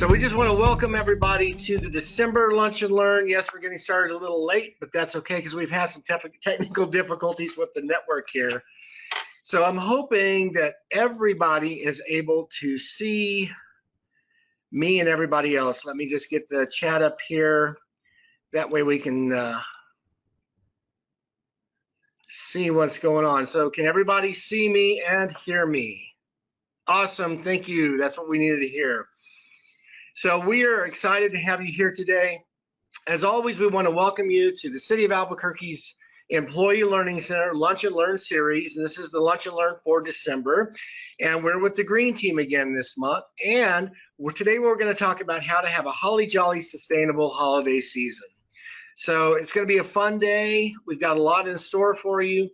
So we just want to welcome everybody to the December Lunch and Learn. Yes, we're getting started a little late, but that's okay because we've had some technical difficulties with the network here. So I'm hoping that everybody is able to see me and everybody else. Let me just get the chat up here. That way we can see what's going on. So can everybody see me and hear me? Awesome, thank you. That's what we needed to hear. So we are excited to have you here today. As always, we want to welcome you to the City of Albuquerque's Employee Learning Center Lunch and Learn series. And this is the Lunch and Learn for December. And we're with the Green Team again this month. And today we're going to talk about how to have a holly jolly sustainable holiday season. So it's going to be a fun day. We've got a lot in store for you.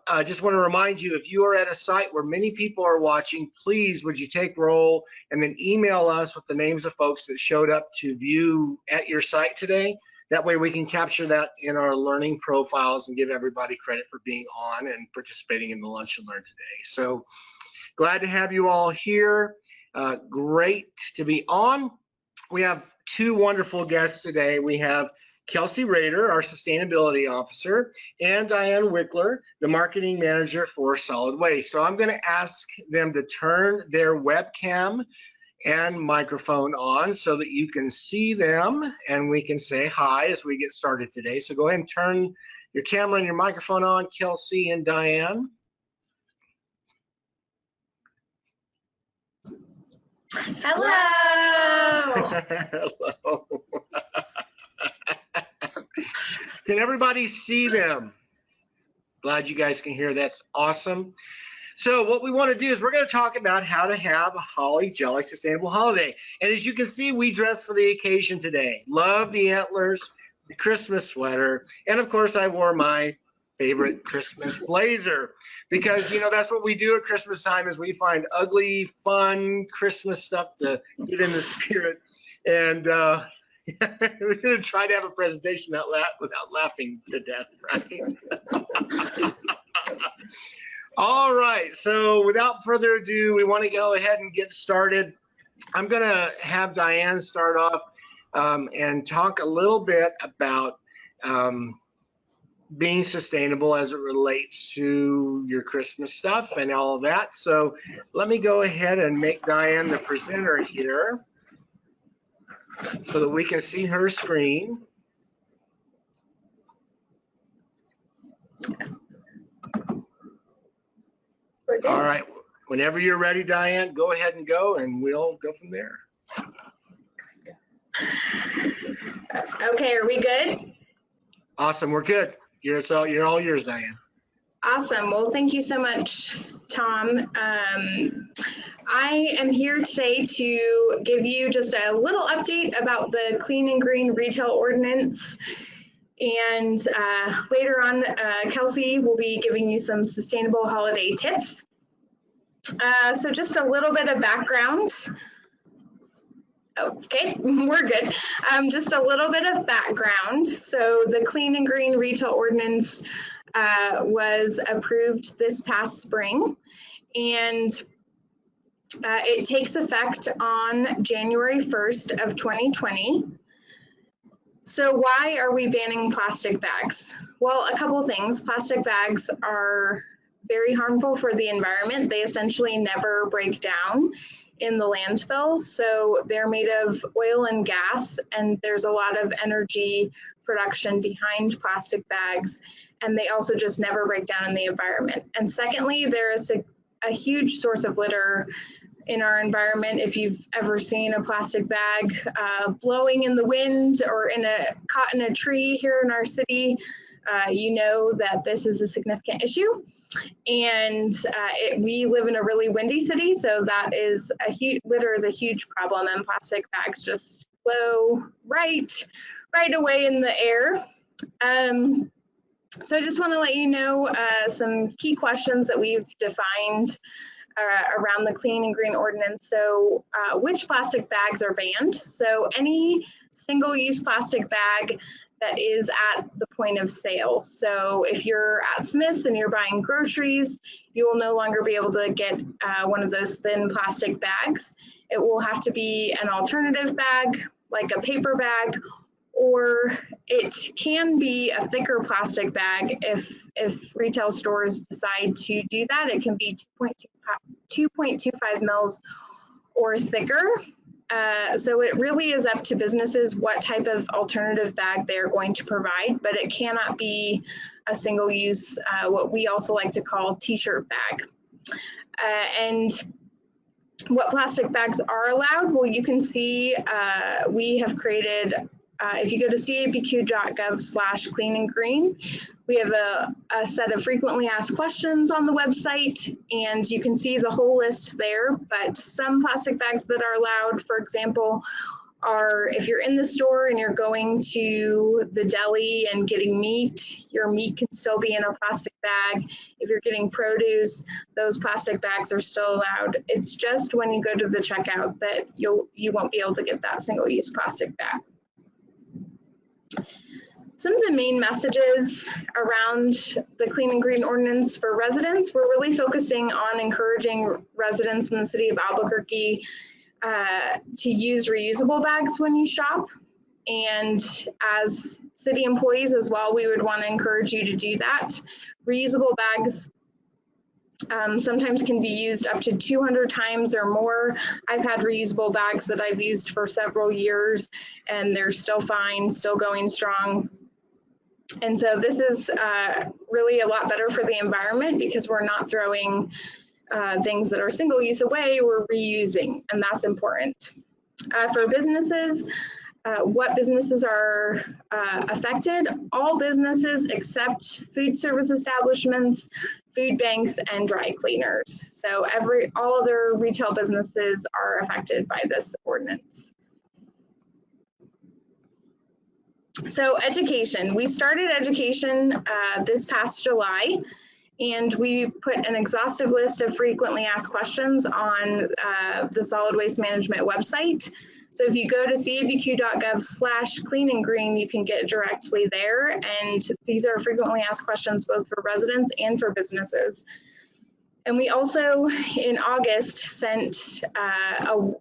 I just want to remind you, if you are at a site where many people are watching, please would you take roll and then email us with the names of folks that showed up to view at your site today. That way we can capture that in our learning profiles and give everybody credit for being on and participating in the Lunch and Learn today. So glad to have you all here. Great to be on. We have two wonderful guests today. We have Kelsey Rader, our Sustainability Officer, and Diane Wikler, the Marketing Manager for Solid Waste. So I'm going to ask them to turn their webcam and microphone on so that you can see them and we can say hi as we get started today. So go ahead and turn your camera and your microphone on, Kelsey and Diane. Hello. Hello. Can everybody see them? Glad you guys can hear. That's awesome. So what we want to do is we're going to talk about how to have a holly jolly sustainable holiday. And as you can see, we dressed for the occasion today. Love the antlers, the Christmas sweater, and of course I wore my favorite Christmas blazer because, you know, that's what we do at Christmas time is we find ugly, fun Christmas stuff to get in the spirit. And we're going to try to have a presentation without laughing to death, right? All right, so without further ado, we want to go ahead and get started. I'm going to have Diane start off and talk a little bit about being sustainable as it relates to your Christmas stuff and all of that. So let me go ahead and make Diane the presenter here, so that we can see her screen. All right, whenever you're ready, Diane, go ahead and go, and we'll go from there. Okay, are we good? Awesome, we're good. You're all yours, Diane. Awesome. Well, thank you so much, Tom. I am here today to give you just a little update about the Clean and Green Retail Ordinance. And later on, Kelsey will be giving you some sustainable holiday tips. So just a little bit of background. Okay, we're good. Just a little bit of background. So the Clean and Green Retail Ordinance was approved this past spring, and it takes effect on January 1st of 2020. So why are we banning plastic bags? Well, a couple things. Plastic bags are very harmful for the environment. They essentially never break down in the landfill. So they're made of oil and gas, and there's a lot of energy production behind plastic bags, and they also just never break down in the environment. And secondly, there is a huge source of litter in our environment. If you've ever seen a plastic bag blowing in the wind or caught in a tree here in our city, you know that this is a significant issue. And we live in a really windy city, so that is litter is a huge problem, and plastic bags just blow right away in the air. So I just want to let you know some key questions that we've defined around the Clean and Green Ordinance. So which plastic bags are banned? So any single-use plastic bag that is at the point of sale. So if you're at Smith's and you're buying groceries, you will no longer be able to get one of those thin plastic bags. It will have to be an alternative bag, like a paper bag, or it can be a thicker plastic bag if retail stores decide to do that. It can be 2.25 mils or thicker. So it really is up to businesses what type of alternative bag they're going to provide, but it cannot be a single use, what we also like to call t-shirt bag. And what plastic bags are allowed, well, you can see we have created, if you go to capq.gov/clean and green, we have a set of frequently asked questions on the website, and you can see the whole list there. But some plastic bags that are allowed, for example, are if you're in the store and you're going to the deli and getting meat, your meat can still be in a plastic bag. If you're getting produce, those plastic bags are still allowed. It's just when you go to the checkout that you won't be able to get that single-use plastic bag. Some of the main messages around the Clean and Green Ordinance for residents, we're really focusing on encouraging residents in the city of Albuquerque to use reusable bags when you shop. And as city employees as well, we would want to encourage you to do that. Reusable bags sometimes can be used up to 200 times or more. I've had reusable bags that I've used for several years and they're still fine, still going strong. And so this is really a lot better for the environment because we're not throwing things that are single use away, we're reusing, and that's important. For businesses, what businesses are affected? All businesses except food service establishments, food banks, and dry cleaners. So all other retail businesses are affected by this ordinance. So education, we started education this past July, and we put an exhaustive list of frequently asked questions on the solid waste management website. So if you go to capq.gov/clean and green, you can get directly there. And these are frequently asked questions both for residents and for businesses. And we also, in August, sent an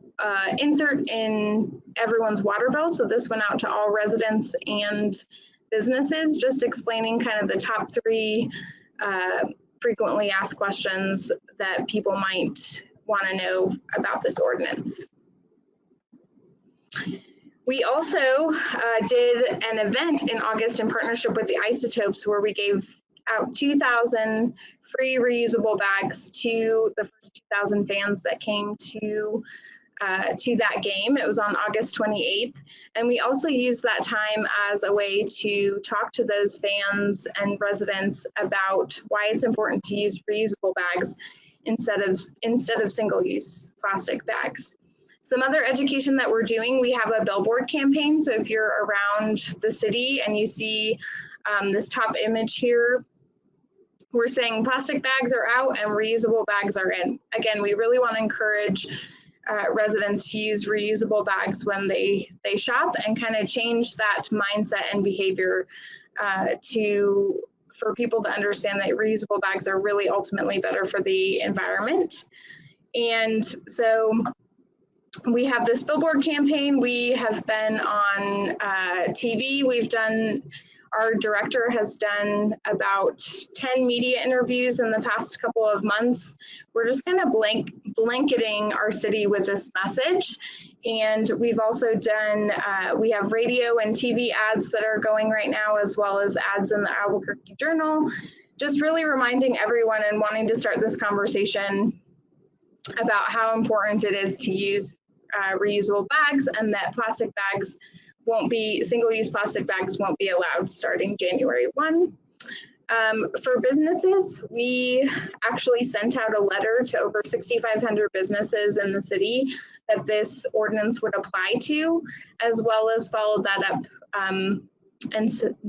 insert in everyone's water bill. So this went out to all residents and businesses, just explaining kind of the top 3 frequently asked questions that people might want to know about this ordinance. We also did an event in August in partnership with the Isotopes where we gave out 2,000 free reusable bags to the first 2,000 fans that came to that game. It was on August 28th. And we also used that time as a way to talk to those fans and residents about why it's important to use reusable bags instead of single-use plastic bags. Some other education that we're doing, we have a billboard campaign. So if you're around the city and you see this top image here, we're saying plastic bags are out and reusable bags are in. Again, we really want to encourage residents to use reusable bags when they shop and kind of change that mindset and behavior for people to understand that reusable bags are really ultimately better for the environment. And so we have this billboard campaign. We have been on TV. Our director has done about 10 media interviews in the past couple of months. We're just kind of blanketing our city with this message. And we've also done, we have radio and TV ads that are going right now, as well as ads in the Albuquerque Journal, just really reminding everyone and wanting to start this conversation about how important it is to use reusable bags, and that single-use plastic bags won't be allowed starting January 1. For businesses, we actually sent out a letter to over 6,500 businesses in the city that this ordinance would apply to, as well as followed that up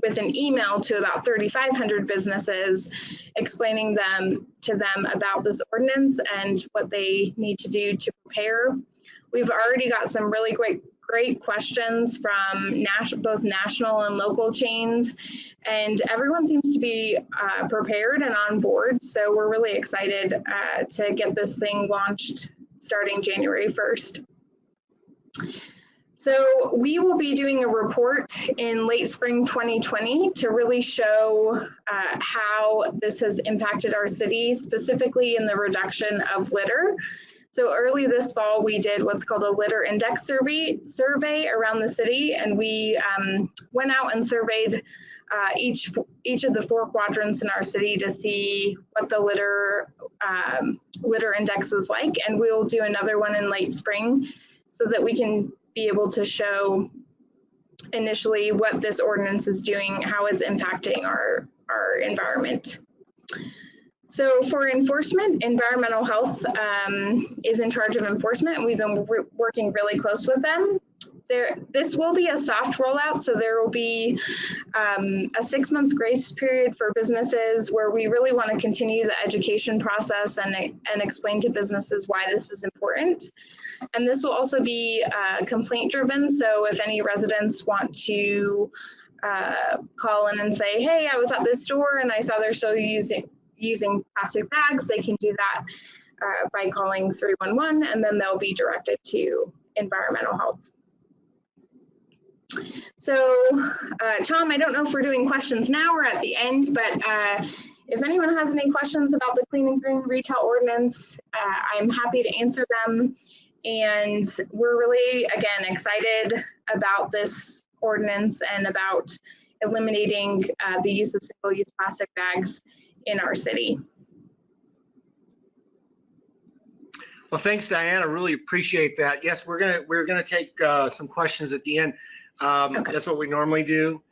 with an email to about 3,500 businesses explaining to them about this ordinance and what they need to do to prepare. We've already got some really great questions from both national and local chains, and everyone seems to be prepared and on board. So we're really excited to get this thing launched starting January 1st. So we will be doing a report in late spring 2020 to really show how this has impacted our city, specifically in the reduction of litter. So early this fall, we did what's called a litter index survey around the city, and we went out and surveyed each of the 4 quadrants in our city to see what the litter index was like. And we'll do another one in late spring so that we can be able to show initially what this ordinance is doing, how it's impacting our environment. So for enforcement, environmental health is in charge of enforcement, and we've been working really close with them. This will be a soft rollout, so there will be a 6-month grace period for businesses where we really want to continue the education process and explain to businesses why this is important. And this will also be complaint driven, so if any residents want to call in and say, hey, I was at this store and I saw they're still using plastic bags, they can do that by calling 311, and then they'll be directed to environmental health. So Tom, I don't know if we're doing questions now or at the end, but if anyone has any questions about the Clean and Green Retail Ordinance, I'm happy to answer them. And we're really, again, excited about this ordinance and about eliminating the use of single-use plastic bags in our city. Well, thanks, Diane. I really appreciate that. Yes, we're gonna take some questions at the end. Okay. That's what we normally do.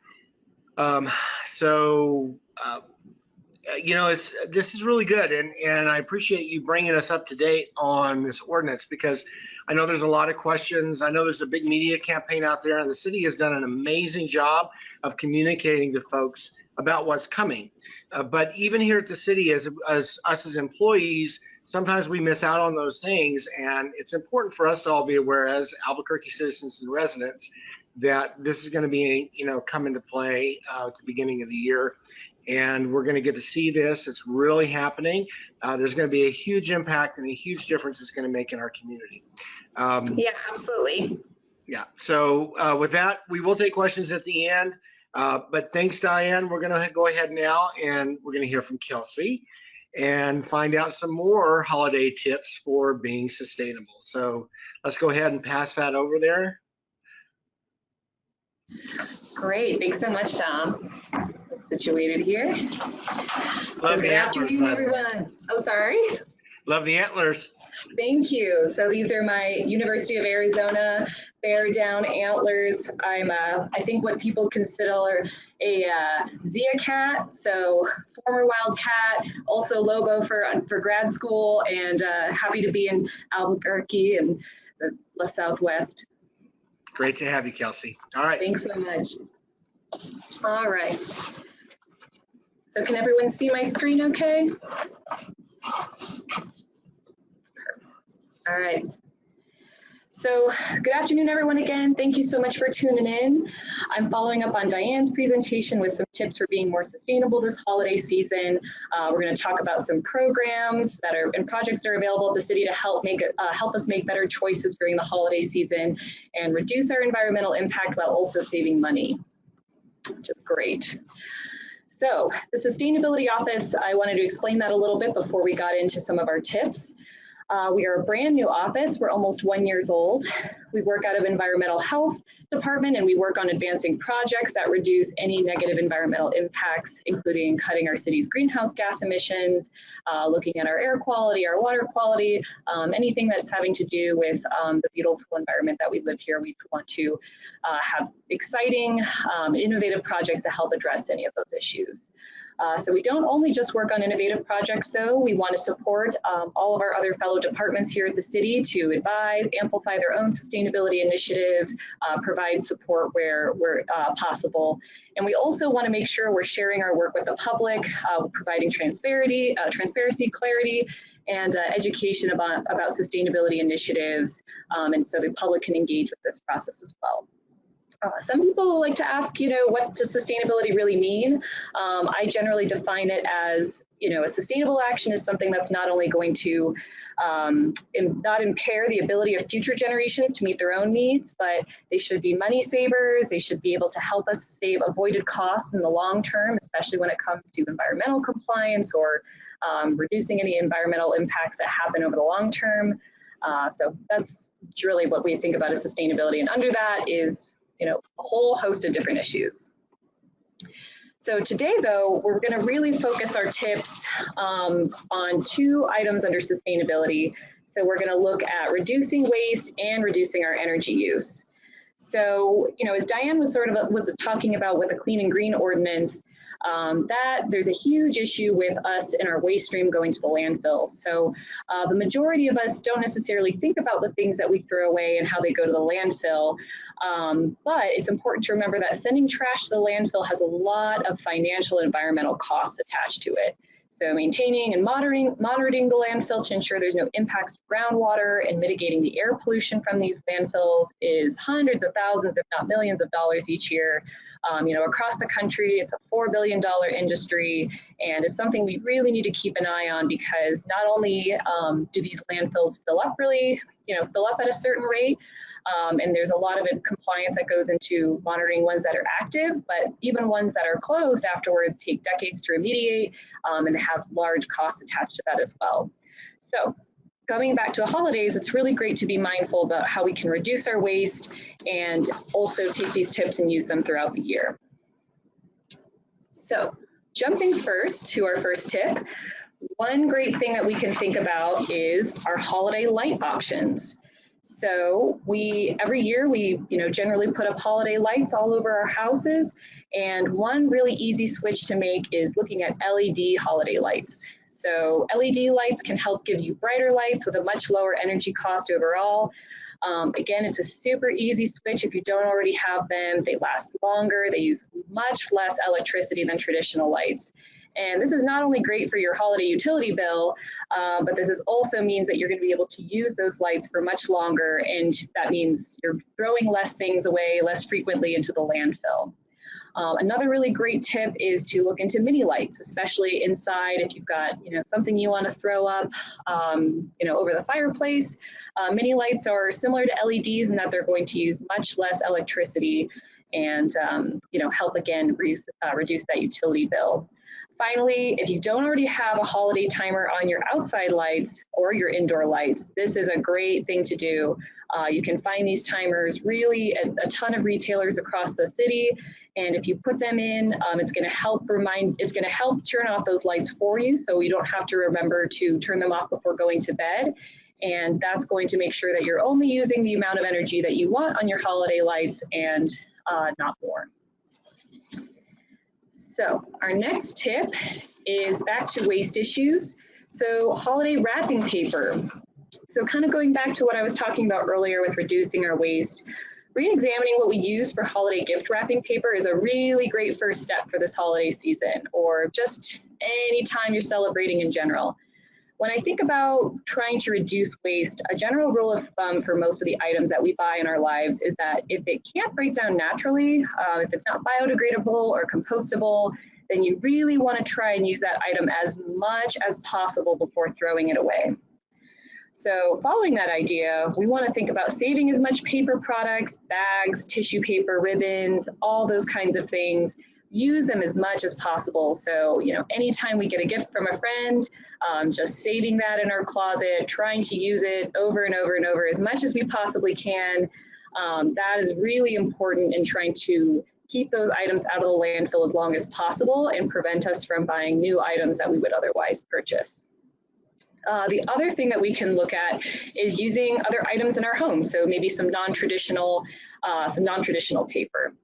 You know, this is really good, and I appreciate you bringing us up to date on this ordinance, because I know there's a lot of questions. I know there's a big media campaign out there, and the city has done an amazing job of communicating to folks about what's coming. But even here at the city, as us as employees, sometimes we miss out on those things, and it's important for us to all be aware as Albuquerque citizens and residents that this is going to be, you know, come into play at the beginning of the year. And we're going to get to see this. It's really happening. There's going to be a huge impact and a huge difference it's going to make in our community. Yeah, absolutely. Yeah. So with that, we will take questions at the end. But thanks, Diane. We're going to go ahead now, and we're going to hear from Kelsey and find out some more holiday tips for being sustainable. So let's go ahead and pass that over there. Great. Thanks so much, Tom. Situated here. Love the antlers, everyone. Oh, sorry. Love the antlers. Thank you. So these are my University of Arizona bear down antlers. I'm I think what people consider a Zia cat. So former wild cat, also Lobo for grad school, and happy to be in Albuquerque and the Southwest. Great to have you, Kelsey. All right. Thanks so much. All right. So can everyone see my screen okay? All right. So good afternoon, everyone, again. Thank you so much for tuning in. I'm following up on Diane's presentation with some tips for being more sustainable this holiday season. We're going to talk about some programs and projects that are available at the city to help us make better choices during the holiday season and reduce our environmental impact while also saving money, which is great. So the Sustainability Office, I wanted to explain that a little bit before we got into some of our tips. We are a brand new office. We're almost 1 year old. We work out of Environmental Health Department, and we work on advancing projects that reduce any negative environmental impacts, including cutting our city's greenhouse gas emissions, looking at our air quality, our water quality, anything that's having to do with the beautiful environment that we live here. We want to have exciting, innovative projects to help address any of those issues. So we don't only just work on innovative projects, though. We want to support all of our other fellow departments here at the city to advise, amplify their own sustainability initiatives, provide support where possible. And we also want to make sure we're sharing our work with the public, providing transparency, clarity, and education about sustainability initiatives, and so the public can engage with this process as well. Some people like to ask, what does sustainability really mean? I generally define it as, a sustainable action is something that's not only going to not impair the ability of future generations to meet their own needs, but they should be money savers. They should be able to help us save avoided costs in the long term, especially when it comes to environmental compliance or reducing any environmental impacts that happen over the long term. So that's really what we think about as sustainability. And under that is, a whole host of different issues. So today, though, we're going to really focus our tips on 2 items under sustainability. So we're going to look at reducing waste and reducing our energy use. So, as Diane was talking about with the Clean and Green Ordinance, that there's a huge issue with us and our waste stream going to the landfill. So the majority of us don't necessarily think about the things that we throw away and how they go to the landfill. But it's important to remember that sending trash to the landfill has a lot of financial and environmental costs attached to it. So maintaining and monitoring the landfill to ensure there's no impacts to groundwater and mitigating the air pollution from these landfills is hundreds of thousands, if not millions of dollars each year. Across the country, it's a $4 billion industry, and it's something we really need to keep an eye on, because not only do these landfills fill up at a certain rate, and there's a lot of compliance that goes into monitoring ones that are active, but even ones that are closed afterwards take decades to remediate, and have large costs attached to that as well. So coming back to the holidays, it's really great to be mindful about how we can reduce our waste and also take these tips and use them throughout the year. So jumping first to our first tip, one great thing that we can think about is our holiday light options. So every year we generally put up holiday lights all over our houses, and one really easy switch to make is looking at LED holiday lights. So LED lights can help give you brighter lights with a much lower energy cost overall. Again, it's a super easy switch if you don't already have them. They last longer, they use much less electricity than traditional lights. And this is not only great for your holiday utility bill, but this also means that you're going to be able to use those lights for much longer, and that means you're throwing less things away less frequently into the landfill. Another really great tip is to look into mini lights, especially inside if you've got something you want to throw up over the fireplace. Mini lights are similar to LEDs in that they're going to use much less electricity and help again reduce that utility bill. Finally, if you don't already have a holiday timer on your outside lights or your indoor lights, this is a great thing to do. You can find these timers really at a ton of retailers across the city. And if you put them in, it's going to help turn off those lights for you, so you don't have to remember to turn them off before going to bed. And that's going to make sure that you're only using the amount of energy that you want on your holiday lights and not more. So our next tip is back to waste issues. So holiday wrapping paper. So kind of going back to what I was talking about earlier with reducing our waste, re-examining what we use for holiday gift wrapping paper is a really great first step for this holiday season, or just any time you're celebrating in general. When I think about trying to reduce waste, a general rule of thumb for most of the items that we buy in our lives is that if it can't break down naturally, if it's not biodegradable or compostable, then you really want to try and use that item as much as possible before throwing it away. So following that idea, we want to think about saving as much paper products, bags, tissue paper, ribbons, all those kinds of things. Use them as much as possible. So, anytime we get a gift from a friend, just saving that in our closet, trying to use it over and over and over as much as we possibly can. That is really important in trying to keep those items out of the landfill as long as possible and prevent us from buying new items that we would otherwise purchase. The other thing that we can look at is using other items in our home. So maybe some non-traditional paper.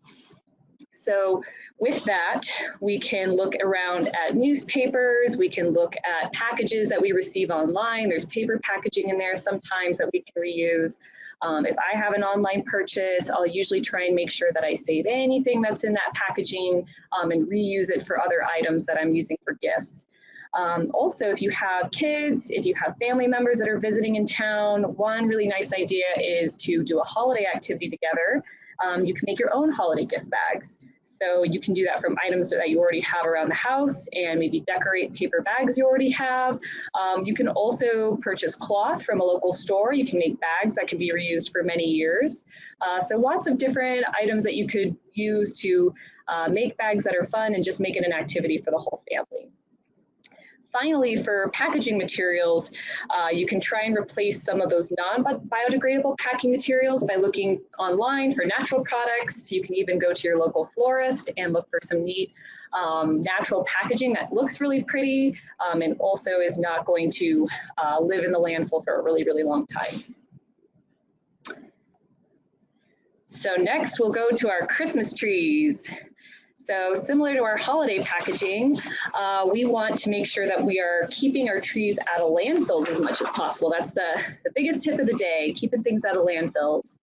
So with that, we can look around at newspapers, we can look at packages that we receive online. There's paper packaging in there sometimes that we can reuse. If I have an online purchase, I'll usually try and make sure that I save anything that's in that packaging and reuse it for other items that I'm using for gifts. Also, if you have kids, if you have family members that are visiting in town, one really nice idea is to do a holiday activity together. You can make your own holiday gift bags. So you can do that from items that you already have around the house and maybe decorate paper bags you already have. You can also purchase cloth from a local store. You can make bags that can be reused for many years. So lots of different items that you could use to make bags that are fun and just make it an activity for the whole family. Finally, for packaging materials, you can try and replace some of those non-biodegradable packing materials by looking online for natural products. You can even go to your local florist and look for some neat natural packaging that looks really pretty and also is not going to live in the landfill for a really, really long time. So next, we'll go to our Christmas trees. So similar to our holiday packaging, we want to make sure that we are keeping our trees out of landfills as much as possible. That's the biggest tip of the day, keeping things out of landfills.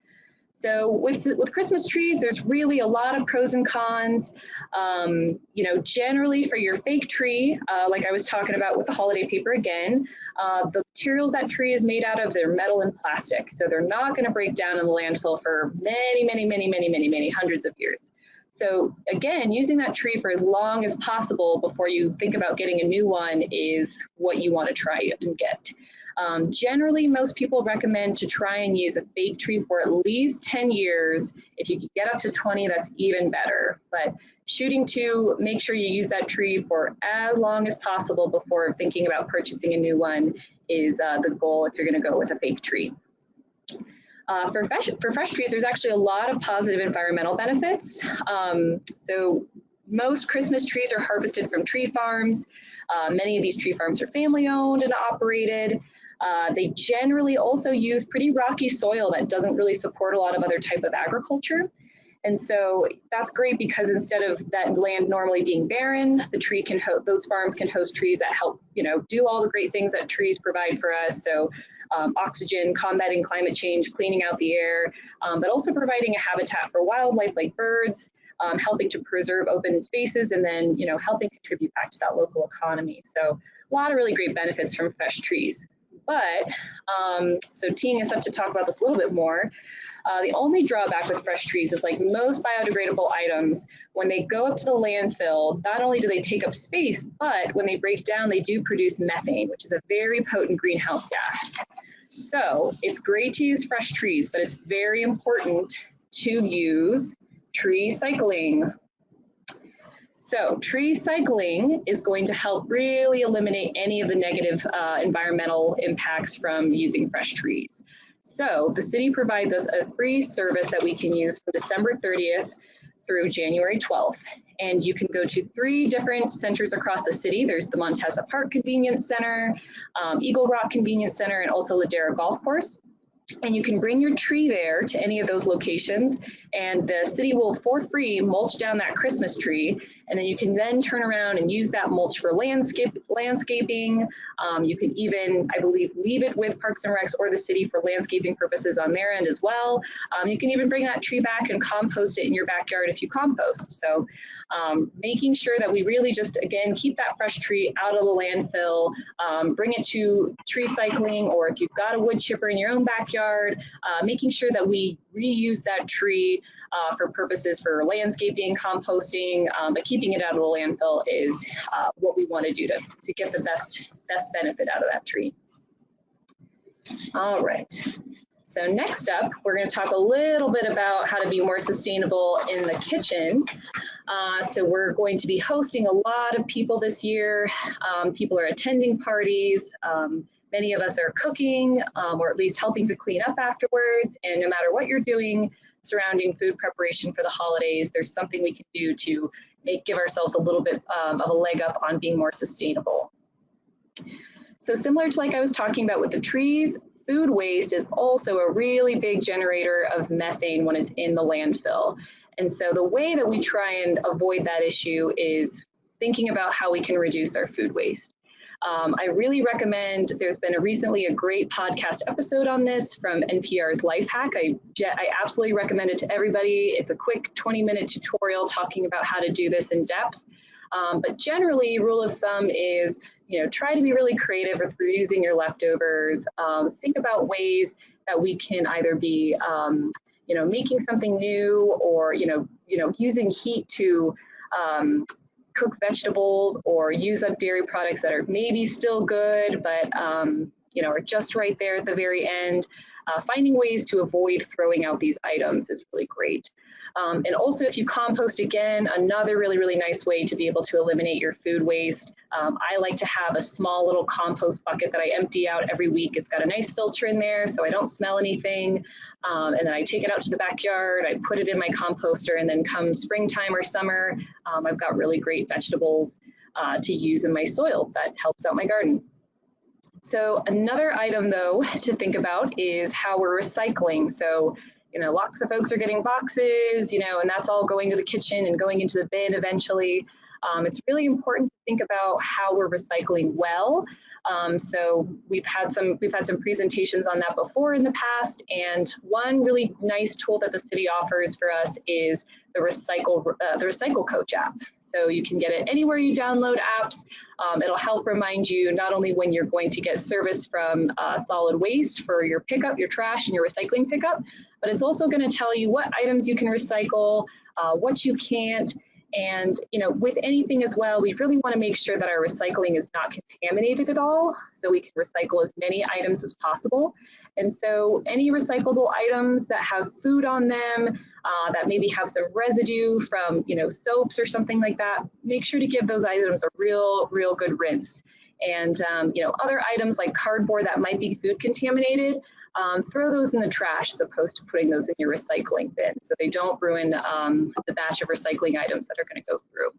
So with Christmas trees, there's really a lot of pros and cons. You know, generally for your fake tree, like I was talking about with the holiday paper again, the materials that tree is made out of, they're metal and plastic. So they're not going to break down in the landfill for many hundreds of years. So again, using that tree for as long as possible before you think about getting a new one is what you want to try and get. Generally, most people recommend to try and use a fake tree for at least 10 years. If you can get up to 20, that's even better. But shooting to make sure you use that tree for as long as possible before thinking about purchasing a new one is the goal if you're going to go with a fake tree. For fresh trees, there's actually a lot of positive environmental benefits. So most Christmas trees are harvested from tree farms. Many of these tree farms are family owned and operated. They generally also use pretty rocky soil that doesn't really support a lot of other type of agriculture. And so that's great because instead of that land normally being barren, the tree can those farms can host trees that help, you know, do all the great things that trees provide for us. So oxygen, combating climate change, cleaning out the air, but also providing a habitat for wildlife like birds, helping to preserve open spaces, and then, you know, helping contribute back to that local economy. So a lot of really great benefits from fresh trees. But so teeing us up to talk about this a little bit more, the only drawback with fresh trees is, like most biodegradable items, when they go up to the landfill, not only do they take up space, but when they break down, they do produce methane, which is a very potent greenhouse gas. So it's great to use fresh trees, but it's very important to use tree cycling. So tree cycling is going to help really eliminate any of the negative environmental impacts from using fresh trees. So the city provides us a free service that we can use from December 30th through January 12th. And you can go to 3 different centers across the city. There's the Montesa Park Convenience Center, Eagle Rock Convenience Center, and also Ladera Golf Course. And you can bring your tree there to any of those locations, and the city will for free mulch down that Christmas tree. And then you can then turn around and use that mulch for landscaping. You can even, I believe, leave it with Parks and Recs or the city for landscaping purposes on their end as well. You can even bring that tree back and compost it in your backyard if you compost. So making sure that we really just, again, keep that fresh tree out of the landfill, bring it to tree cycling, or if you've got a wood chipper in your own backyard, making sure that we reuse that tree for purposes for landscaping, composting, but keeping it out of the landfill is what we want to do to get the best benefit out of that tree. All right. So next up, we're going to talk a little bit about how to be more sustainable in the kitchen. So we're going to be hosting a lot of people this year. People are attending parties. Many of us are cooking or at least helping to clean up afterwards. And no matter what you're doing surrounding food preparation for the holidays, there's something we can do to give ourselves a little bit of a leg up on being more sustainable. So similar to like I was talking about with the trees, food waste is also a really big generator of methane when it's in the landfill. And so the way that we try and avoid that issue is thinking about how we can reduce our food waste. I really recommend, there's been recently a great podcast episode on this from NPR's Life Hack. I absolutely recommend it to everybody. It's a quick 20-minute tutorial talking about how to do this in depth. But generally, rule of thumb is try to be really creative with reusing your leftovers. Think about ways that we can either be, making something new, or, using heat to cook vegetables, or use up dairy products that are maybe still good, but, are just right there at the very end. Finding ways to avoid throwing out these items is really great. And also, if you compost, again, another really, really nice way to be able to eliminate your food waste. I like to have a small little compost bucket that I empty out every week. It's got a nice filter in there so I don't smell anything. And then I take it out to the backyard, I put it in my composter, and then come springtime or summer, I've got really great vegetables to use in my soil that helps out my garden. So another item, though, to think about is how we're recycling. So, lots of folks are getting boxes, and that's all going to the kitchen and going into the bin eventually. It's really important to think about how we're recycling well. So we've had some presentations on that before in the past, and one really nice tool that the city offers for us is the Recycle Coach app. So you can get it anywhere you download apps. It'll help remind you not only when you're going to get service from solid waste for your pickup, your trash, and your recycling pickup, but it's also going to tell you what items you can recycle, what you can't. And, with anything as well, we really want to make sure that our recycling is not contaminated at all, so we can recycle as many items as possible. And so any recyclable items that have food on them, that maybe have some residue from, soaps or something like that, make sure to give those items a real good rinse. And, other items like cardboard that might be food contaminated, throw those in the trash as opposed to putting those in your recycling bin, so they don't ruin the batch of recycling items that are going to go through.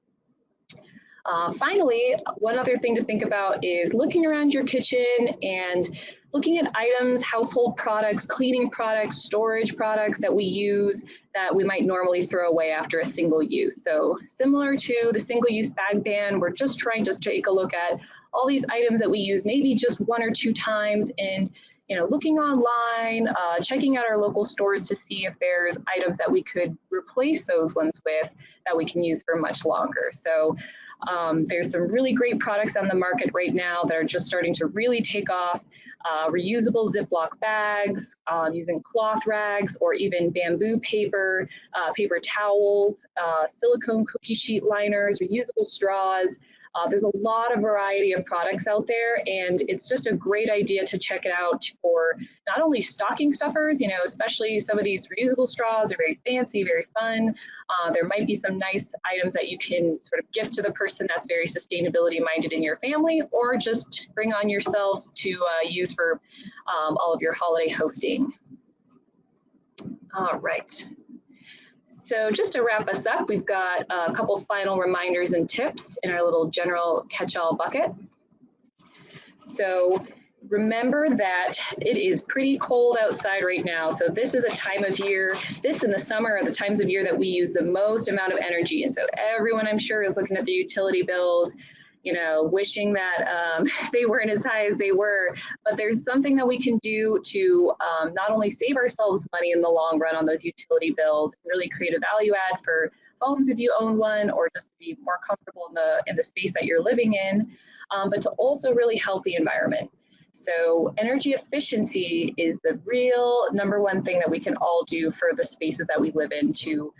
Finally, one other thing to think about is looking around your kitchen and looking at items, household products, cleaning products, storage products that we use that we might normally throw away after a single use. So similar to the single-use bag ban, we're just trying to take a look at all these items that we use maybe just 1 or 2 times, and looking online, checking out our local stores to see if there's items that we could replace those ones with that we can use for much longer. So there's some really great products on the market right now that are just starting to really take off. Reusable Ziploc bags, using cloth rags, or even bamboo paper, paper towels, silicone cookie sheet liners, reusable straws. There's a lot of variety of products out there, and it's just a great idea to check it out for not only stocking stuffers, especially some of these reusable straws are very fancy, very fun. There might be some nice items that you can sort of gift to the person that's very sustainability minded in your family, or just bring on yourself to use for all of your holiday hosting. All right. So just to wrap us up, we've got a couple final reminders and tips in our little general catch-all bucket. So remember that it is pretty cold outside right now. So this is a time of year, this and the summer are the times of year that we use the most amount of energy. And so everyone, I'm sure, is looking at the utility bills, wishing that they weren't as high as they were. But there's something that we can do to not only save ourselves money in the long run on those utility bills, really create a value add for homes if you own one, or just to be more comfortable in the space that you're living in, but to also really help the environment. So energy efficiency is the real #1 thing that we can all do for the spaces that we live in to,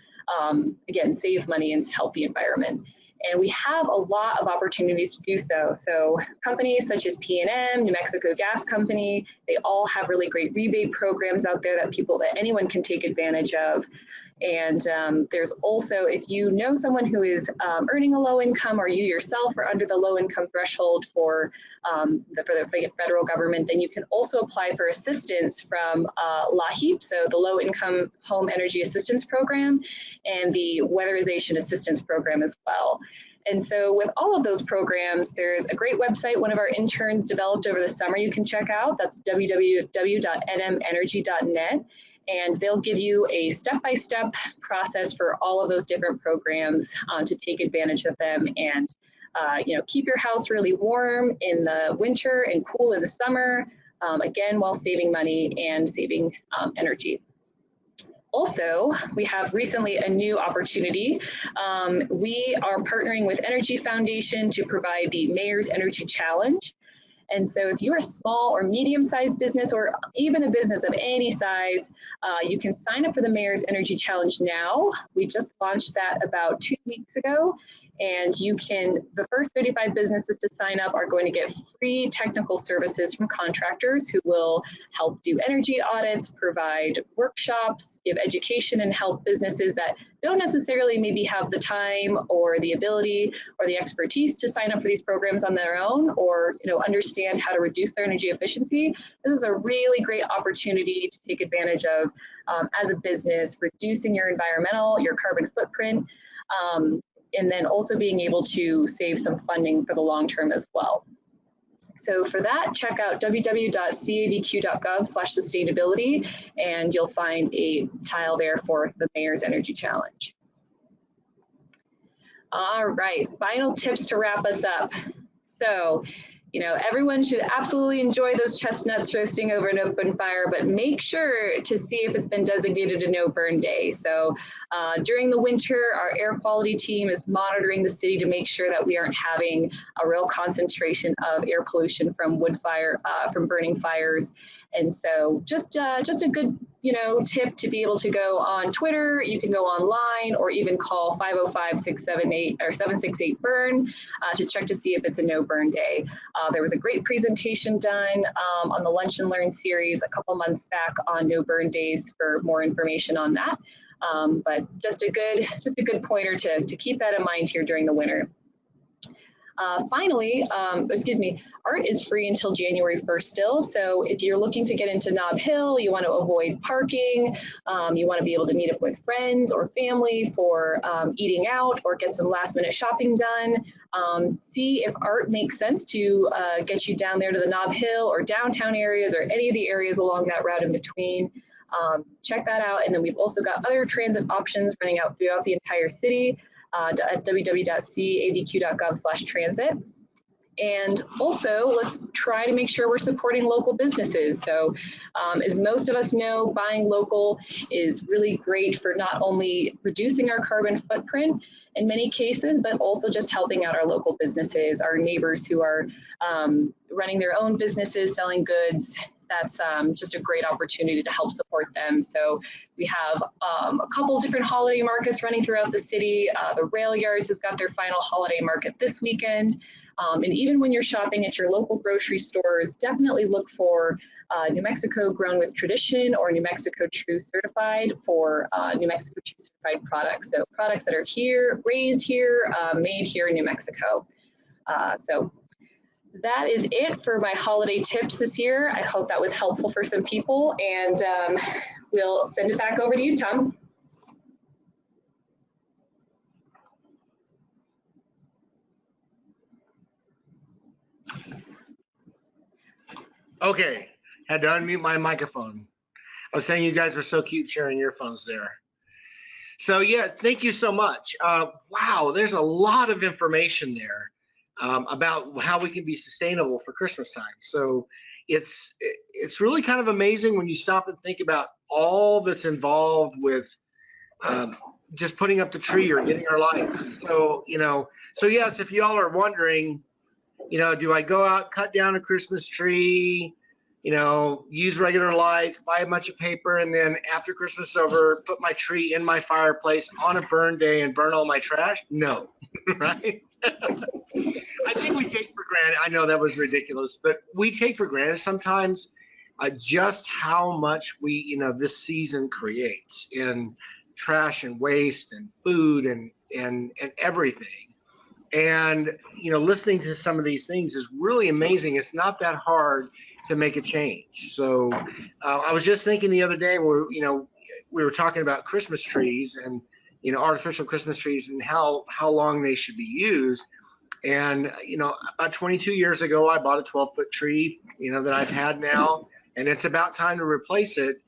again, save money and help the environment. And we have a lot of opportunities to do so. So companies such as P&M, New Mexico Gas Company, they all have really great rebate programs out there that anyone can take advantage of. And there's also, if you know someone who is earning a low income, or you yourself are under the low income threshold for the federal government, then you can also apply for assistance from LAHEAP, so the Low Income Home Energy Assistance Program, and the Weatherization Assistance Program as well. And so with all of those programs, there's a great website one of our interns developed over the summer you can check out. That's www.nmenergy.net. And they'll give you a step-by-step process for all of those different programs to take advantage of them, and keep your house really warm in the winter and cool in the summer, again, while saving money and saving energy. Also, we have recently a new opportunity. We are partnering with Energy Foundation to provide the Mayor's Energy Challenge. And so if you're a small or medium-sized business, or even a business of any size, you can sign up for the Mayor's Energy Challenge now. We just launched that about 2 weeks ago. And the first 35 businesses to sign up are going to get free technical services from contractors who will help do energy audits, provide workshops, give education, and help businesses that don't necessarily maybe have the time or the ability or the expertise to sign up for these programs on their own, or understand how to reduce their energy efficiency. This is a really great opportunity to take advantage of as a business, reducing your carbon footprint, and then also being able to save some funding for the long term as well. So for that, check out www.cavq.gov/sustainability, and you'll find a tile there for the Mayor's Energy Challenge. All right, final tips to wrap us up. So, everyone should absolutely enjoy those chestnuts roasting over an open fire, but make sure to see if it's been designated a no burn day. So during the winter, our air quality team is monitoring the city to make sure that we aren't having a real concentration of air pollution from from burning fires. And so just a good, tip to be able to go on Twitter. You can go online or even call 505-678-768-BURN to check to see if it's a no burn day. There was a great presentation done on the Lunch and Learn series a couple months back on no burn days for more information on that. But just a good pointer to keep that in mind here during the winter. Finally, art is free until January 1st still. So if you're looking to get into Nob Hill, you want to avoid parking, you want to be able to meet up with friends or family for eating out or get some last minute shopping done, see if art makes sense to get you down there to the Nob Hill or downtown areas or any of the areas along that route in between. Check that out. And then we've also got other transit options running out throughout the entire city. At www.cavq.gov/transit. And also, let's try to make sure we're supporting local businesses. So as most of us know, buying local is really great for not only reducing our carbon footprint in many cases, but also just helping out our local businesses, our neighbors who are running their own businesses, selling goods. That's just a great opportunity to help support them. So we have a couple different holiday markets running throughout the city. The Rail Yards has got their final holiday market this weekend. And even when you're shopping at your local grocery stores, definitely look for New Mexico Grown with Tradition or New Mexico True Certified for New Mexico True Certified products. So products that are here, raised here, made here in New Mexico. So that is it for my holiday tips this year. I hope that was helpful for some people, and we'll send it back over to you, Tom. Okay, had to unmute my microphone. I was saying you guys were so cute sharing your phones there. So yeah, thank you so much. Wow, there's a lot of information there. About how we can be sustainable for Christmas time. So it's really kind of amazing when you stop and think about all that's involved with just putting up the tree or getting our lights. So so yes, if y'all are wondering, do I go out, cut down a Christmas tree, use regular lights, buy a bunch of paper, and then after Christmas is over, put my tree in my fireplace on a burn day and burn all my trash? No, right? I think we take for granted, I know that was ridiculous, but we take for granted sometimes just how much this season creates in trash and waste and food and everything. And, listening to some of these things is really amazing. It's not that hard to make a change. So I was just thinking the other day where, we were talking about Christmas trees and, artificial Christmas trees and how long they should be used. And, about 22 years ago, I bought a 12-foot tree, that I've had now, and it's about time to replace it.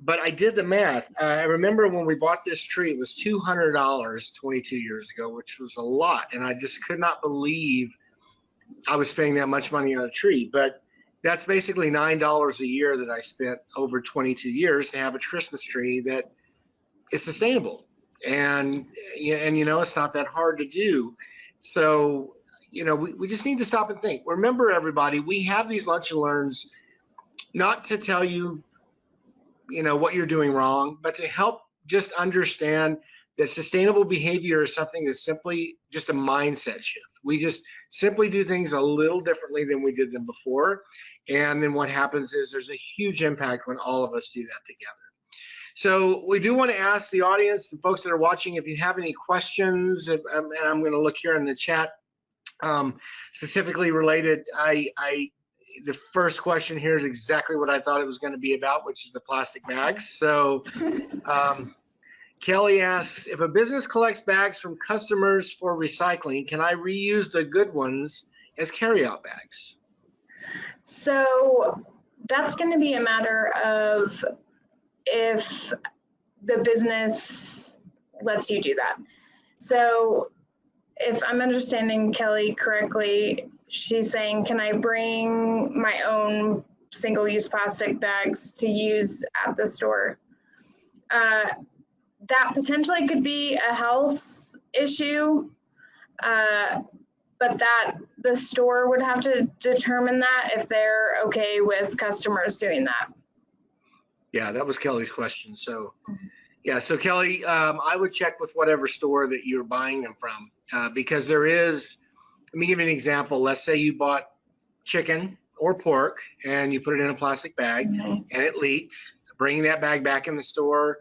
But I did the math. I remember when we bought this tree, it was $200 22 years ago, which was a lot. And I just could not believe I was spending that much money on a tree. But that's basically $9 a year that I spent over 22 years to have a Christmas tree that is sustainable. And it's not that hard to do. So, we just need to stop and think. Remember, everybody, we have these lunch and learns not to tell you, what you're doing wrong, but to help just understand that sustainable behavior is something that's simply just a mindset shift. We just simply do things a little differently than we did them before. And then what happens is there's a huge impact when all of us do that together. So we do want to ask the audience, the folks that are watching, if you have any questions, and I'm going to look here in the chat, specifically related. The first question here is exactly what I thought it was going to be about, which is the plastic bags. So Kelly asks, if a business collects bags from customers for recycling, can I reuse the good ones as carryout bags? So that's going to be a matter of if the business lets you do that. So if I'm understanding Kelly correctly, she's saying, can I bring my own single-use plastic bags to use at the store? That potentially could be a health issue, but that the store would have to determine that if they're okay with customers doing that. Yeah, that was Kelly's question. So, yeah, so Kelly, I would check with whatever store that you're buying them from, because there is, let me give you an example. Let's say you bought chicken or pork and you put it in a plastic bag and it leaked. Bringing that bag back in the store,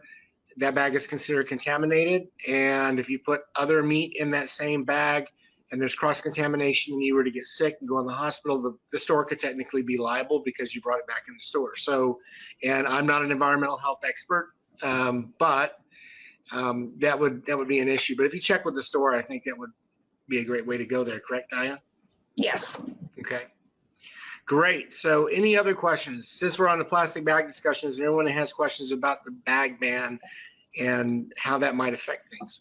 that bag is considered contaminated. And if you put other meat in that same bag and there's cross-contamination and you were to get sick and go in the hospital, the store could technically be liable because you brought it back in the store. So, and I'm not an environmental health expert, but that would be an issue. But if you check with the store, I think that would be a great way to go there. Correct, Diane? Yes. Okay. Great. So any other questions? Since we're on the plastic bag discussion, is there anyone that has questions about the bag ban and how that might affect things?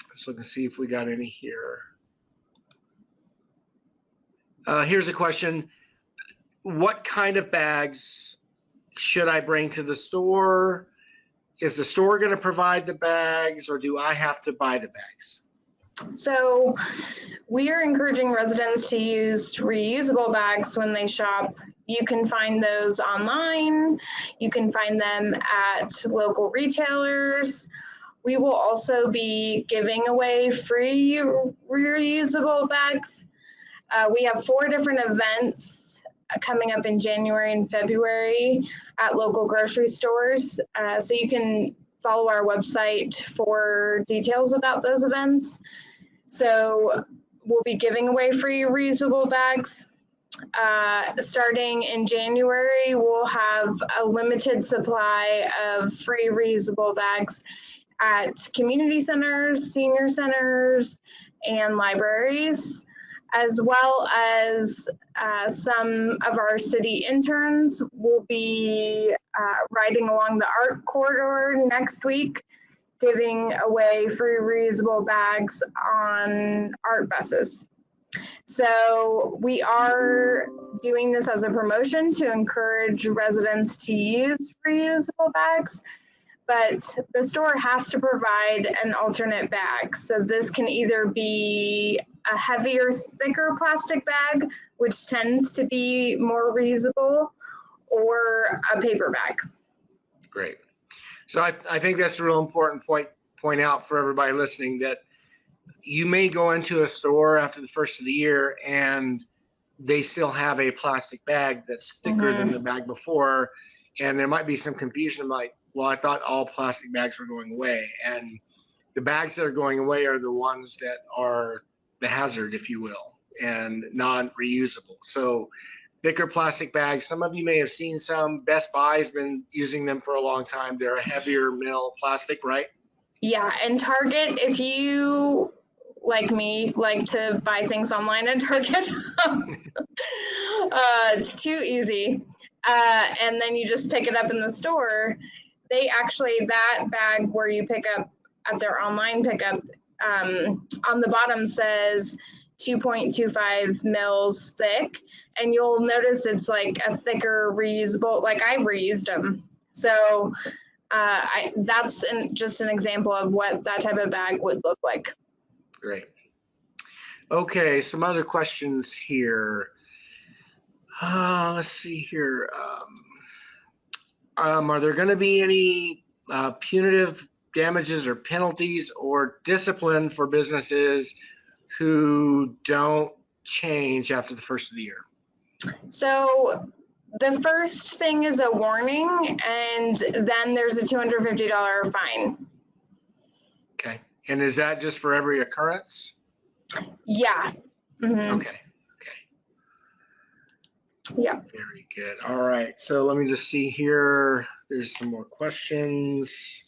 Let's look and see if we got any here. Here's a question. What kind of bags should I bring to the store? Is the store going to provide the bags, or do I have to buy the bags? So we are encouraging residents to use reusable bags when they shop. You can find those online. You can find them at local retailers. We will also be giving away free reusable bags. We have 4 different events coming up in January and February at local grocery stores. So you can follow our website for details about those events. So we'll be giving away free reusable bags. Starting in January, we'll have a limited supply of free reusable bags at community centers, senior centers, and libraries, as well as some of our city interns will be riding along the art corridor next week, giving away free reusable bags on art buses. So we are doing this as a promotion to encourage residents to use reusable bags, but the store has to provide an alternate bag. So this can either be a heavier, thicker plastic bag, which tends to be more reusable, or a paper bag. Great. So I think that's a real important point out for everybody listening, that you may go into a store after the first of the year and they still have a plastic bag that's thicker than the bag before, and there might be some confusion like, well, I thought all plastic bags were going away, and the bags that are going away are the ones that are the hazard, if you will, and non-reusable. So thicker plastic bags, some of you may have seen some. Best Buy has been using them for a long time. They're a heavier mill plastic, right? Yeah, and Target, if you, like me, like to buy things online at Target, it's too easy. And then you just pick it up in the store. They actually, that bag where you pick up at their online pickup, on the bottom says 2.25 mils thick, and you'll notice it's like a thicker reusable, like I've reused them. So that's just an example of what that type of bag would look like. Great. Okay, some other questions here. Let's see here. Are there going to be any punitive damages or penalties or discipline for businesses who don't change after the first of the year? So the first thing is a warning, and then there's a $250 fine. Okay. And is that just for every occurrence? Yeah. Mm-hmm. Okay. Yeah. Very good. All right. So let me just see here. There's some more questions.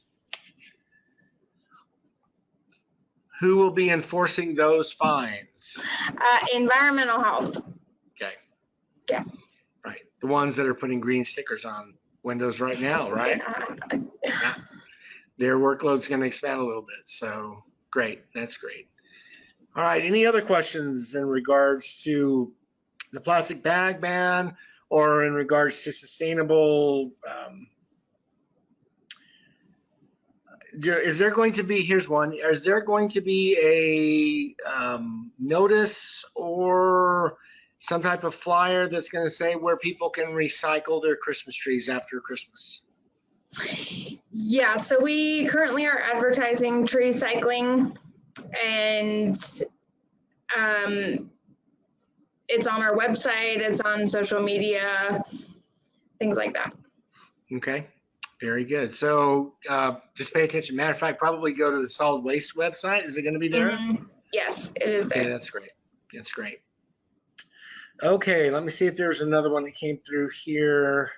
Who will be enforcing those fines? Environmental health. Okay. Yeah. Right. The ones that are putting green stickers on windows right now, right? Yeah. Their workload's going to expand a little bit. So great. That's great. All right. Any other questions in regards to the plastic bag ban or in regards to sustainable? Is there going to be, here's one, is there going to be a notice or some type of flyer that's going to say where people can recycle their Christmas trees after Christmas? Yeah, so we currently are advertising tree cycling, and it's on our website, it's on social media, things like that. Okay, very good. So just pay attention. Matter of fact, probably go to the solid waste website. Is it going to be there? Mm-hmm. Yes, it is there. Okay, that's great. That's great. Okay, let me see if there's another one that came through here.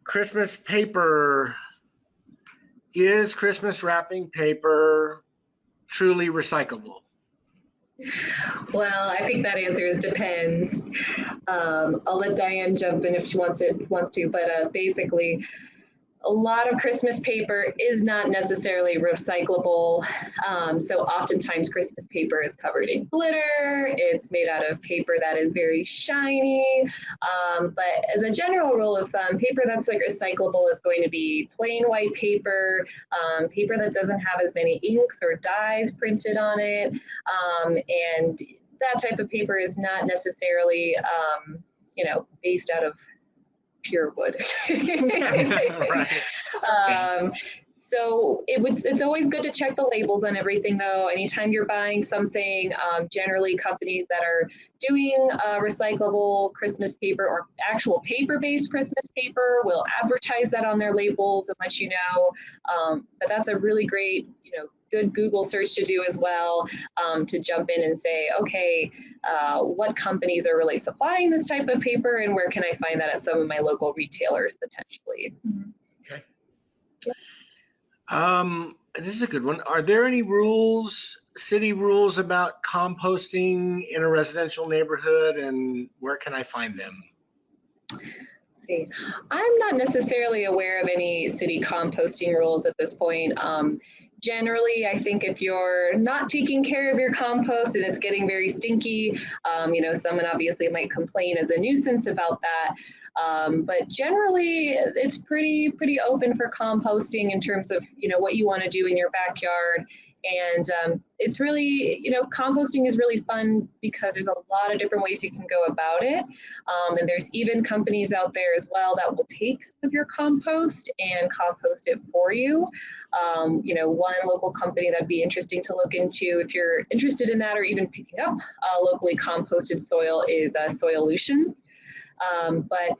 Christmas paper. Is Christmas wrapping paper truly recyclable? Well, I think that answer is depends. I'll let Diane jump in if she wants to, but basically, a lot of Christmas paper is not necessarily recyclable. So oftentimes Christmas paper is covered in glitter. It's made out of paper that is very shiny. But as a general rule of thumb, paper that's like recyclable is going to be plain white paper, paper that doesn't have as many inks or dyes printed on it. And that type of paper is not necessarily, based out of pure wood. Right. So it's always good to check the labels on everything though. Anytime you're buying something, generally companies that are doing recyclable Christmas paper or actual paper-based Christmas paper will advertise that on their labels and let you know. But that's a really great, good Google search to do as well, to jump in and say, okay, what companies are really supplying this type of paper and where can I find that at some of my local retailers potentially. Okay. This is a good one. Are there any rules, city rules about composting in a residential neighborhood, and where can I find them? See, I'm not necessarily aware of any city composting rules at this point. Generally, I think if you're not taking care of your compost and it's getting very stinky, someone obviously might complain as a nuisance about that. But generally, it's pretty open for composting in terms of, what you want to do in your backyard. And it's really, composting is really fun because there's a lot of different ways you can go about it. And there's even companies out there as well that will take some of your compost and compost it for you. One local company that'd be interesting to look into if you're interested in that or even picking up locally composted soil is Soilutions. But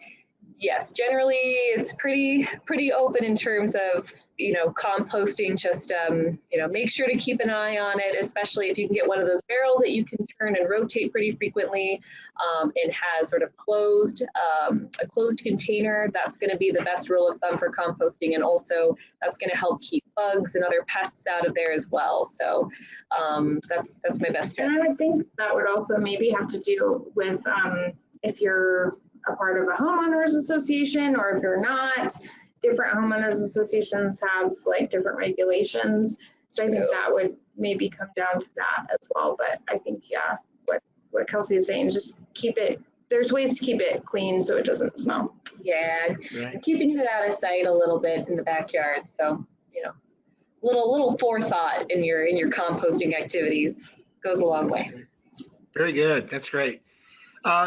yes, generally it's pretty open in terms of, composting. Just, make sure to keep an eye on it, especially if you can get one of those barrels that you can turn and rotate pretty frequently. It has sort of a closed container. That's going to be the best rule of thumb for composting. And also that's going to help keep bugs and other pests out of there as well. So that's my best tip. And I would think that would also maybe have to do with if you're a part of a homeowners association or if you're not. Different homeowners associations have like different regulations. So I think that would maybe come down to that as well. But I think, yeah, what Kelsey is saying, just keep it there's ways to keep it clean so it doesn't smell. Yeah, Right. keeping it out of sight a little bit in the backyard. So, little forethought in your composting activities goes a long way. Very good. That's great.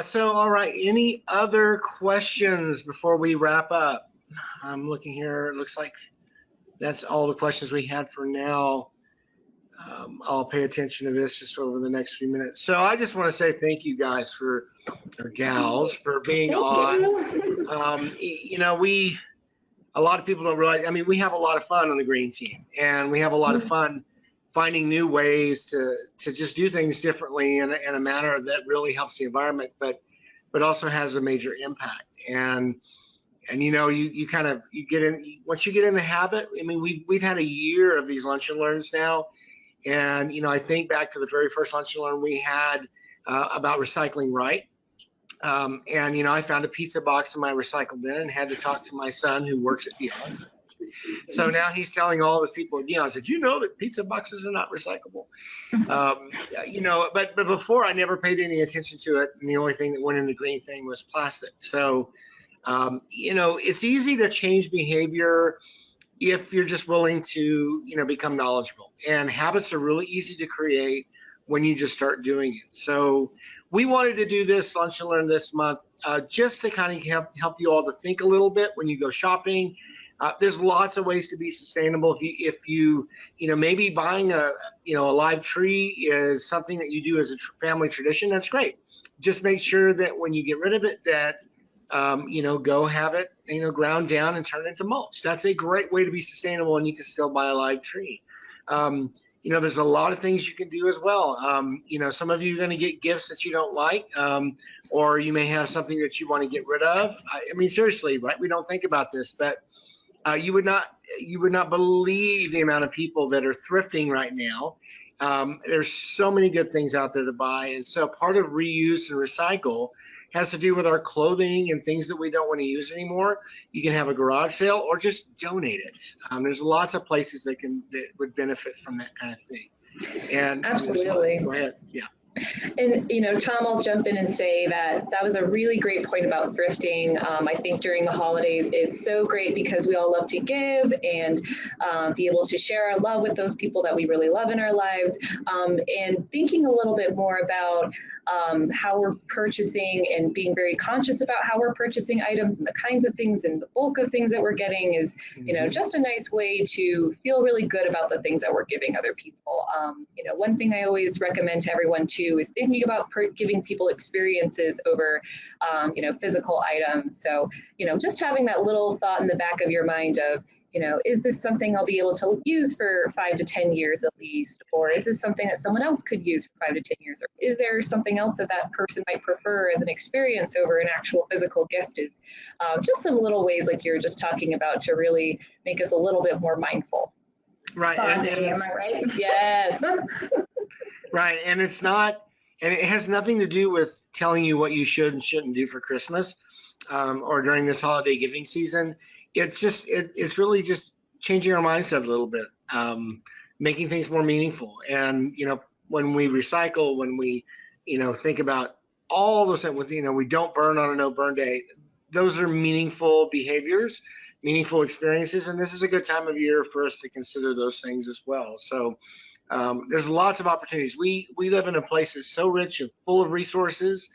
So, all right. Any other questions before we wrap up? I'm looking here. It looks like that's all the questions we had for now. I'll pay attention to this just over the next few minutes. So I just want to say thank you guys or gals for being on. A lot of people don't realize, we have a lot of fun on the green team, and we have a lot of fun finding new ways to just do things differently in a manner that really helps the environment, but also has a major impact. And you get in, once you get in the habit. We've had a year of these lunch and learns now. And, I think back to the very first lunch and learn we had about recycling right. I found a pizza box in my recycle bin and had to talk to my son who works at Dion's. So now he's telling all of his people at Dion's, did you know that pizza boxes are not recyclable? But before I never paid any attention to it. And the only thing that went in the green thing was plastic. So, it's easy to change behavior if you're just willing to, become knowledgeable. And habits are really easy to create when you just start doing it. So we wanted to do this lunch and learn this month just to kind of help you all to think a little bit when you go shopping. There's lots of ways to be sustainable. If you maybe buying a live tree is something that you do as a family tradition, that's great. Just make sure that when you get rid of it, that go have it, ground down and turn it into mulch. That's a great way to be sustainable, and you can still buy a live tree. There's a lot of things you can do as well. Some of you are going to get gifts that you don't like, or you may have something that you want to get rid of. Seriously, right? We don't think about this, but you would not believe the amount of people that are thrifting right now. There's so many good things out there to buy, and so part of reuse and recycle has to do with our clothing and things that we don't want to use anymore. You can have a garage sale or just donate it. There's lots of places that would benefit from that kind of thing. And absolutely. Go ahead. Yeah. And, Tom, I'll jump in and say that was a really great point about thrifting. I think during the holidays, it's so great because we all love to give and be able to share our love with those people that we really love in our lives. And thinking a little bit more about how we're purchasing and being very conscious about how we're purchasing items and the kinds of things and the bulk of things that we're getting is, just a nice way to feel really good about the things that we're giving other people. One thing I always recommend to everyone too is thinking about giving people experiences over, physical items. So, just having that little thought in the back of your mind of, is this something I'll be able to use for 5 to 10 years at least? Or is this something that someone else could use for 5 to 10 years? Or is there something else that person might prefer as an experience over an actual physical gift? Is just some little ways like you're just talking about to really make us a little bit more mindful. Right. Am I right? Yes. Right. And it has nothing to do with telling you what you should and shouldn't do for Christmas or during this holiday giving season. It's really just changing our mindset a little bit, making things more meaningful. And, when we recycle, when we, think about all those things with, we don't burn on a no burn day, those are meaningful behaviors, meaningful experiences. And this is a good time of year for us to consider those things as well. So there's lots of opportunities. We live in a place that's so rich and full of resources.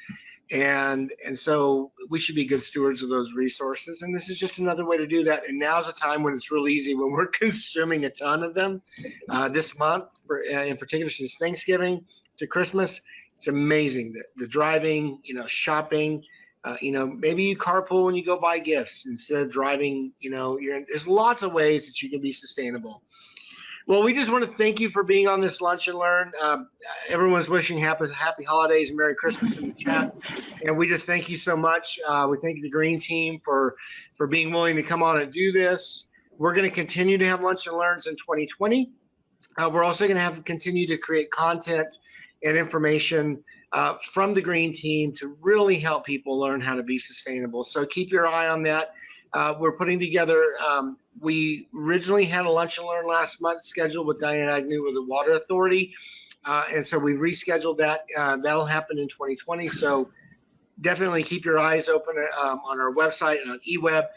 And so we should be good stewards of those resources. And this is just another way to do that. And now's a time when it's real easy, when we're consuming a ton of them. This month, in particular, since Thanksgiving to Christmas, it's amazing. The driving, shopping, maybe you carpool when you go buy gifts instead of driving. There's lots of ways that you can be sustainable. Well, we just want to thank you for being on this Lunch and Learn. Everyone's wishing happy holidays and Merry Christmas in the chat. And we just thank you so much. We thank the Green Team for being willing to come on and do this. We're going to continue to have Lunch and Learns in 2020. We're also going to continue to create content and information from the Green Team to really help people learn how to be sustainable. So keep your eye on that. We're putting together, we originally had a Lunch and Learn last month scheduled with Diane Agnew with the Water Authority. And so we rescheduled that. That'll happen in 2020. So definitely keep your eyes open on our website, on eWeb,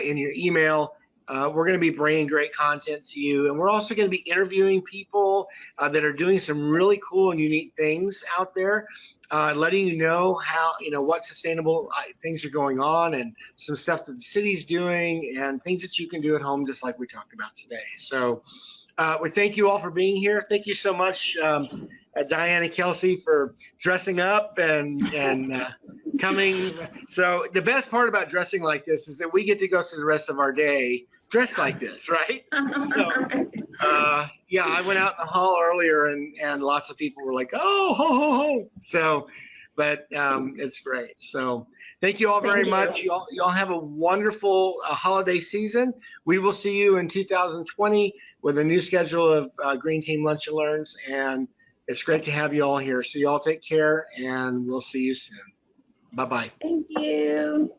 in your email. We're going to be bringing great content to you, and we're also going to be interviewing people that are doing some really cool and unique things out there, letting you know how, what sustainable things are going on, and some stuff that the city's doing, and things that you can do at home, just like we talked about today. So we thank you all for being here. Thank you so much, Diane and Kelsey, for dressing up and coming. So the best part about dressing like this is that we get to go through the rest of our day dressed like this, right? So, yeah, I went out in the hall earlier, and lots of people were like, "Oh, ho, ho, ho!" So, but it's great. So, thank you all very much. You all have a wonderful holiday season. We will see you in 2020 with a new schedule of Green Team Lunch and Learns, and it's great to have you all here. So, you all take care, and we'll see you soon. Bye-bye. Thank you.